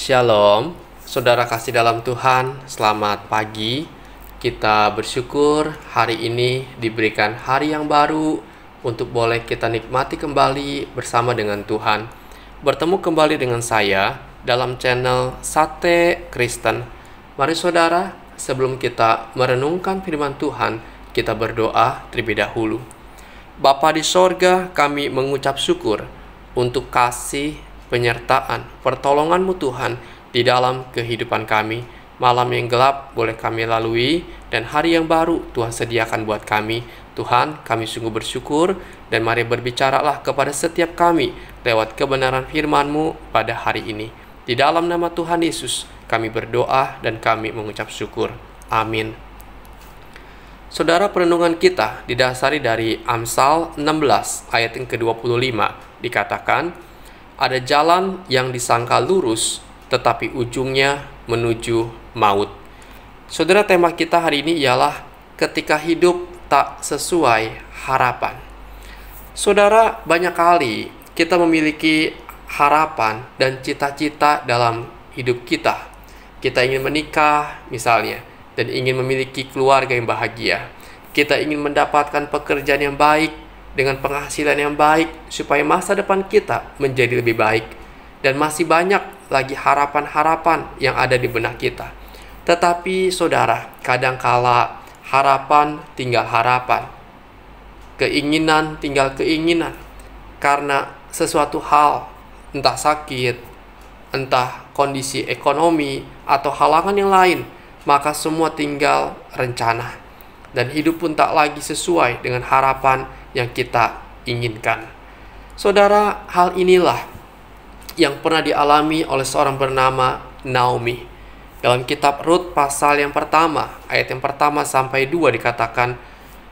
Shalom, saudara kasih dalam Tuhan, selamat pagi. Kita bersyukur hari ini diberikan hari yang baru untuk boleh kita nikmati kembali bersama dengan Tuhan. Bertemu kembali dengan saya dalam channel Sate Kristen. Mari saudara, sebelum kita merenungkan firman Tuhan, kita berdoa terlebih dahulu. Bapa di sorga, kami mengucap syukur untuk kasih, penyertaan, pertolongan-Mu Tuhan di dalam kehidupan kami. Malam yang gelap boleh kami lalui dan hari yang baru Tuhan sediakan buat kami. Tuhan, kami sungguh bersyukur dan mari berbicaralah kepada setiap kami lewat kebenaran firman-Mu pada hari ini. Di dalam nama Tuhan Yesus kami berdoa dan kami mengucap syukur. Amin. Saudara, perenungan kita didasari dari Amsal 16 ayat yang ke-25. Dikatakan, ada jalan yang disangka lurus, tetapi ujungnya menuju maut. Saudara, tema kita hari ini ialah ketika hidup tak sesuai harapan. Saudara, banyak kali kita memiliki harapan dan cita-cita dalam hidup kita. Kita ingin menikah misalnya, dan ingin memiliki keluarga yang bahagia. Kita ingin mendapatkan pekerjaan yang baik, dengan penghasilan yang baik, supaya masa depan kita menjadi lebih baik. Dan masih banyak lagi harapan-harapan yang ada di benak kita. Tetapi saudara, kadangkala harapan tinggal harapan, keinginan tinggal keinginan, karena sesuatu hal, entah sakit, entah kondisi ekonomi, atau halangan yang lain, maka semua tinggal rencana. Dan hidup pun tak lagi sesuai dengan harapan yang kita inginkan. Saudara, hal inilah yang pernah dialami oleh seorang bernama Naomi. Dalam kitab Rut pasal yang pertama, ayat yang pertama sampai 2 dikatakan,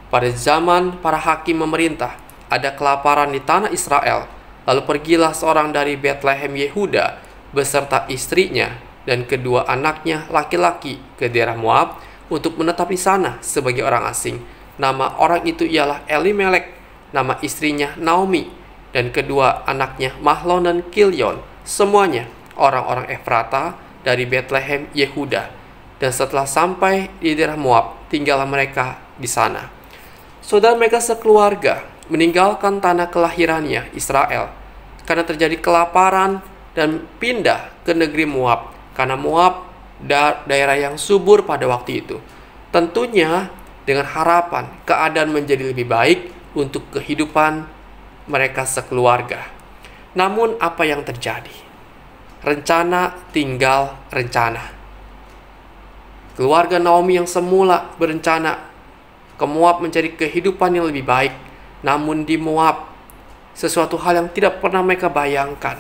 pada zaman para hakim memerintah, ada kelaparan di tanah Israel. Lalu pergilah seorang dari Betlehem Yehuda beserta istrinya dan kedua anaknya laki-laki ke daerah Moab untuk menetap di sana sebagai orang asing. Nama orang itu ialah Elimelek, nama istrinya Naomi, dan kedua anaknya Mahlon dan Kilyon, semuanya orang-orang Efrata dari Betlehem Yehuda. Dan setelah sampai di daerah Moab, tinggallah mereka di sana. Saudara, mereka sekeluarga meninggalkan tanah kelahirannya Israel karena terjadi kelaparan dan pindah ke negeri Moab, karena Moab daerah yang subur pada waktu itu. Tentunya dengan harapan keadaan menjadi lebih baik untuk kehidupan mereka sekeluarga. Namun apa yang terjadi? Rencana tinggal rencana. Keluarga Naomi yang semula berencana ke Moab mencari kehidupan yang lebih baik, namun di Moab sesuatu hal yang tidak pernah mereka bayangkan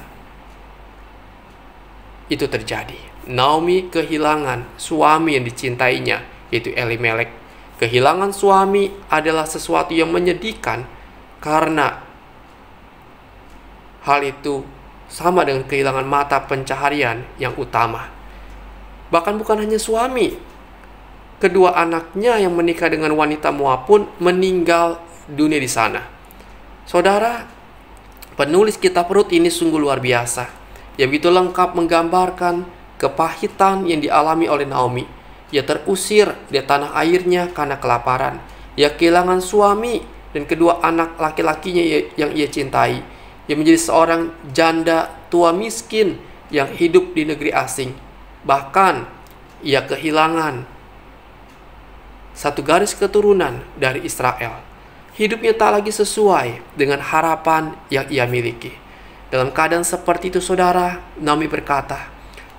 itu terjadi. Naomi kehilangan suami yang dicintainya, yaitu Elimelek. Kehilangan suami adalah sesuatu yang menyedihkan, karena hal itu sama dengan kehilangan mata pencaharian yang utama. Bahkan bukan hanya suami, kedua anaknya yang menikah dengan wanita Moab pun meninggal dunia di sana. Saudara, penulis kitab Rut ini sungguh luar biasa, yang begitu lengkap menggambarkan kepahitan yang dialami oleh Naomi. Ia terusir dari tanah airnya karena kelaparan. Ia kehilangan suami dan kedua anak laki-lakinya yang ia cintai. Ia menjadi seorang janda tua miskin yang hidup di negeri asing. Bahkan ia kehilangan satu garis keturunan dari Israel. Hidupnya tak lagi sesuai dengan harapan yang ia miliki. Dalam keadaan seperti itu, saudara, Naomi berkata,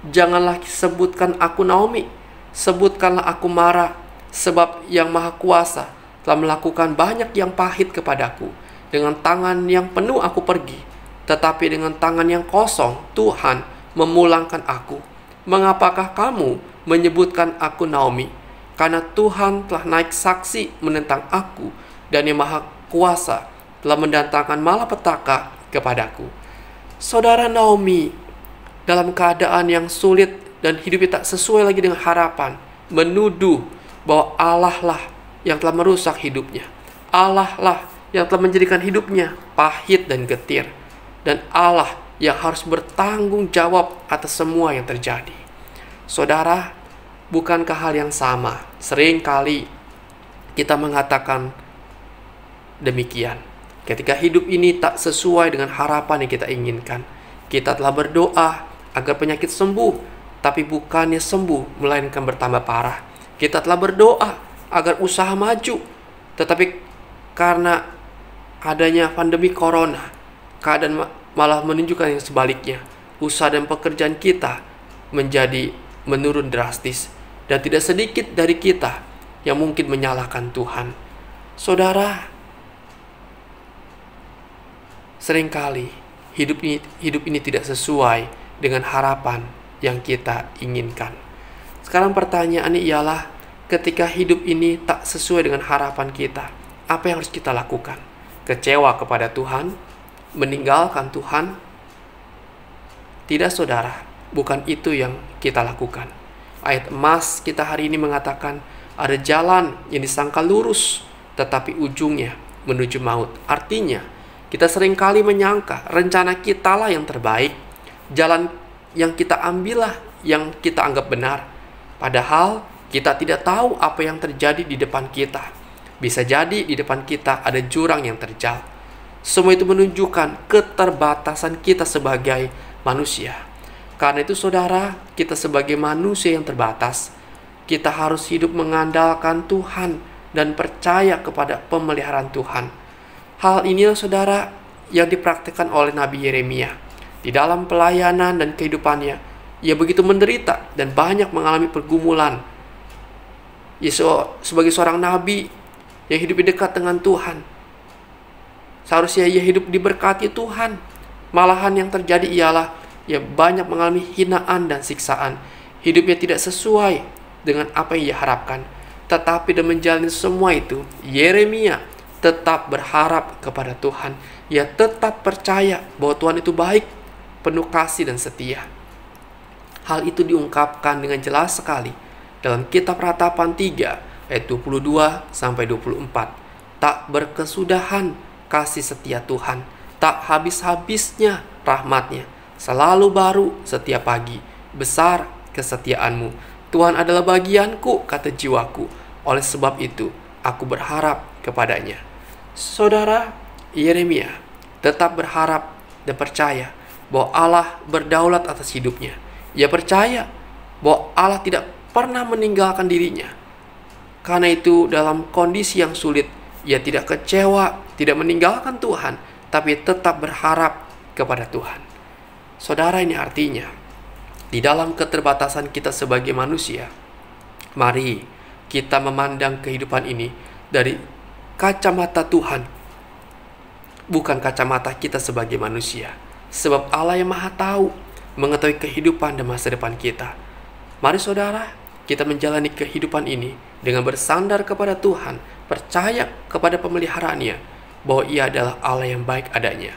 janganlah sebutkan aku Naomi, sebutkanlah aku Mara, sebab Yang Maha Kuasa telah melakukan banyak yang pahit kepadaku. Dengan tangan yang penuh aku pergi, tetapi dengan tangan yang kosong Tuhan memulangkan aku. Mengapakah kamu menyebutkan aku Naomi? Karena Tuhan telah naik saksi menentang aku, dan Yang Maha Kuasa telah mendatangkan malapetaka kepadaku. Saudara, Naomi dalam keadaan yang sulit dan hidupnya tak sesuai lagi dengan harapan, menuduh bahwa Allah lah yang telah merusak hidupnya. Allah lah yang telah menjadikan hidupnya pahit dan getir. Dan Allah yang harus bertanggung jawab atas semua yang terjadi. Saudara, bukankah hal yang sama sering kali kita mengatakan demikian? Ketika hidup ini tak sesuai dengan harapan yang kita inginkan, kita telah berdoa agar penyakit sembuh, tapi bukannya sembuh, melainkan bertambah parah. Kita telah berdoa agar usaha maju, tetapi karena adanya pandemi corona, keadaan malah menunjukkan yang sebaliknya. Usaha dan pekerjaan kita menjadi menurun drastis, dan tidak sedikit dari kita yang mungkin menyalahkan Tuhan. Saudara, seringkali hidup ini tidak sesuai dengan harapan yang kita inginkan. Sekarang pertanyaannya ialah, ketika hidup ini tak sesuai dengan harapan kita, apa yang harus kita lakukan? Kecewa kepada Tuhan? Meninggalkan Tuhan? Tidak, saudara, bukan itu yang kita lakukan. Ayat emas kita hari ini mengatakan, ada jalan yang disangka lurus, tetapi ujungnya menuju maut. Artinya, kita seringkali menyangka rencana kita lah yang terbaik, jalan yang kita ambillah yang kita anggap benar. Padahal kita tidak tahu apa yang terjadi di depan kita. Bisa jadi di depan kita ada jurang yang terjal. Semua itu menunjukkan keterbatasan kita sebagai manusia. Karena itu saudara, kita sebagai manusia yang terbatas, kita harus hidup mengandalkan Tuhan dan percaya kepada pemeliharaan Tuhan. Hal inilah saudara yang dipraktikkan oleh Nabi Yeremia. Di dalam pelayanan dan kehidupannya, ia begitu menderita dan banyak mengalami pergumulan. Sebagai seorang nabi yang hidup dekat dengan Tuhan, seharusnya ia hidup diberkati Tuhan. Malahan yang terjadi ialah ia banyak mengalami hinaan dan siksaan. Hidupnya tidak sesuai dengan apa yang ia harapkan. Tetapi dalam menjalani semua itu, Yeremia tetap berharap kepada Tuhan. Ia tetap percaya bahwa Tuhan itu baik, penuh kasih dan setia. Hal itu diungkapkan dengan jelas sekali dalam kitab Ratapan 3 ayat 22 sampai 24. Tak berkesudahan kasih setia Tuhan, tak habis-habisnya rahmatnya, selalu baru setiap pagi, besar kesetiaanmu. Tuhan adalah bagianku, kata jiwaku, oleh sebab itu aku berharap kepadanya. Saudara, Yeremia tetap berharap dan percaya bahwa Allah berdaulat atas hidupnya. Ia percaya bahwa Allah tidak pernah meninggalkan dirinya. Karena itu dalam kondisi yang sulit, ia tidak kecewa, tidak meninggalkan Tuhan, tapi tetap berharap kepada Tuhan. Saudara, ini artinya di dalam keterbatasan kita sebagai manusia, mari kita memandang kehidupan ini dari kacamata Tuhan, bukan kacamata kita sebagai manusia. Sebab Allah yang Maha Tahu mengetahui kehidupan dan masa depan kita. Mari saudara, kita menjalani kehidupan ini dengan bersandar kepada Tuhan, percaya kepada pemeliharaannya, bahwa Ia adalah Allah yang baik adanya.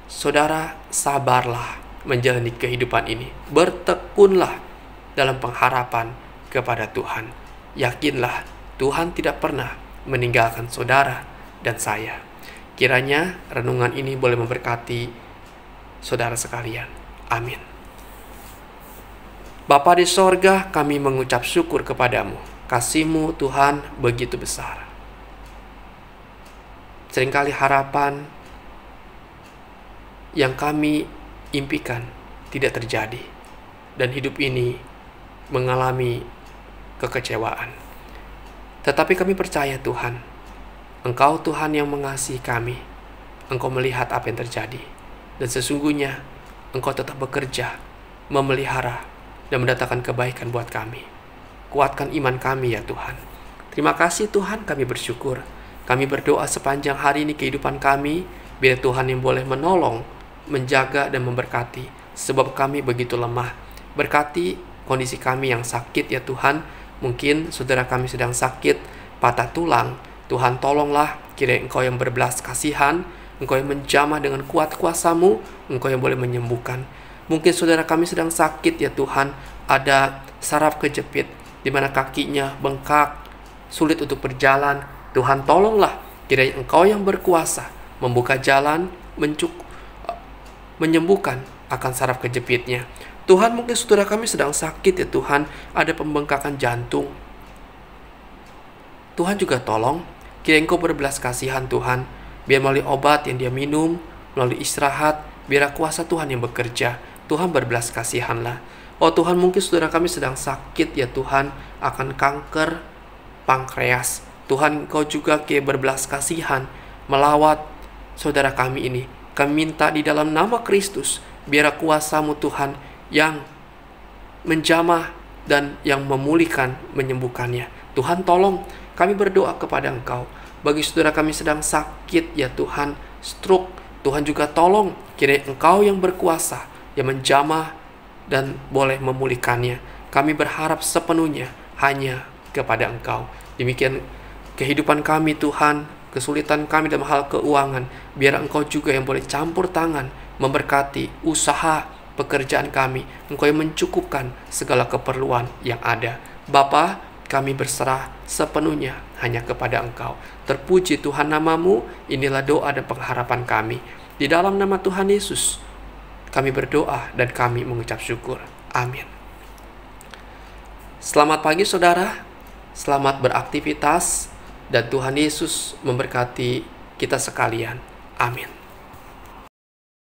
Saudara, sabarlah menjalani kehidupan ini. Bertekunlah dalam pengharapan kepada Tuhan. Yakinlah, Tuhan tidak pernah meninggalkan saudara dan saya. Kiranya renungan ini boleh memberkati saudara sekalian. Amin. Bapa di sorga, kami mengucap syukur kepadamu. Kasih-Mu Tuhan begitu besar. Seringkali harapan yang kami impikan tidak terjadi, dan hidup ini mengalami kekecewaan. Tetapi kami percaya Tuhan, Engkau Tuhan yang mengasihi kami. Engkau melihat apa yang terjadi, dan sesungguhnya Engkau tetap bekerja, memelihara, dan mendatangkan kebaikan buat kami. Kuatkan iman kami ya Tuhan. Terima kasih Tuhan, kami bersyukur. Kami berdoa sepanjang hari ini kehidupan kami, biar Tuhan yang boleh menolong, menjaga dan memberkati, sebab kami begitu lemah. Berkati kondisi kami yang sakit ya Tuhan. Mungkin saudara kami sedang sakit, patah tulang. Tuhan tolonglah, kiranya Engkau yang berbelas kasihan, Engkau yang menjamah dengan kuat kuasa-Mu, Engkau yang boleh menyembuhkan. Mungkin saudara kami sedang sakit ya Tuhan, ada saraf kejepit, di mana kakinya bengkak, sulit untuk berjalan. Tuhan tolonglah, kiranya Engkau yang berkuasa membuka jalan, menyembuhkan akan saraf kejepitnya. Tuhan, mungkin saudara kami sedang sakit ya Tuhan, ada pembengkakan jantung. Tuhan juga tolong, kiranya Engkau berbelas kasihan Tuhan, biar melalui obat yang dia minum, melalui istirahat, biar kuasa Tuhan yang bekerja. Tuhan berbelas kasihanlah. Oh Tuhan, mungkin saudara kami sedang sakit ya Tuhan, akan kanker pankreas. Tuhan, Engkau juga berbelas kasihan melawat saudara kami ini. Kami minta di dalam nama Kristus, biar kuasa-Mu Tuhan yang menjamah dan yang memulihkan, menyembuhkannya. Tuhan tolong, kami berdoa kepada Engkau. Bagi saudara kami sedang sakit ya Tuhan, stroke, Tuhan juga tolong, kiranya Engkau yang berkuasa, yang menjamah dan boleh memulihkannya. Kami berharap sepenuhnya hanya kepada Engkau. Demikian kehidupan kami Tuhan, kesulitan kami dalam hal keuangan, biar Engkau juga yang boleh campur tangan, memberkati usaha, pekerjaan kami. Engkau yang mencukupkan segala keperluan yang ada. Bapa, kami berserah sepenuhnya hanya kepada Engkau. Terpuji Tuhan nama-Mu, inilah doa dan pengharapan kami. Di dalam nama Tuhan Yesus, kami berdoa dan kami mengucap syukur. Amin. Selamat pagi saudara, selamat beraktivitas, dan Tuhan Yesus memberkati kita sekalian. Amin.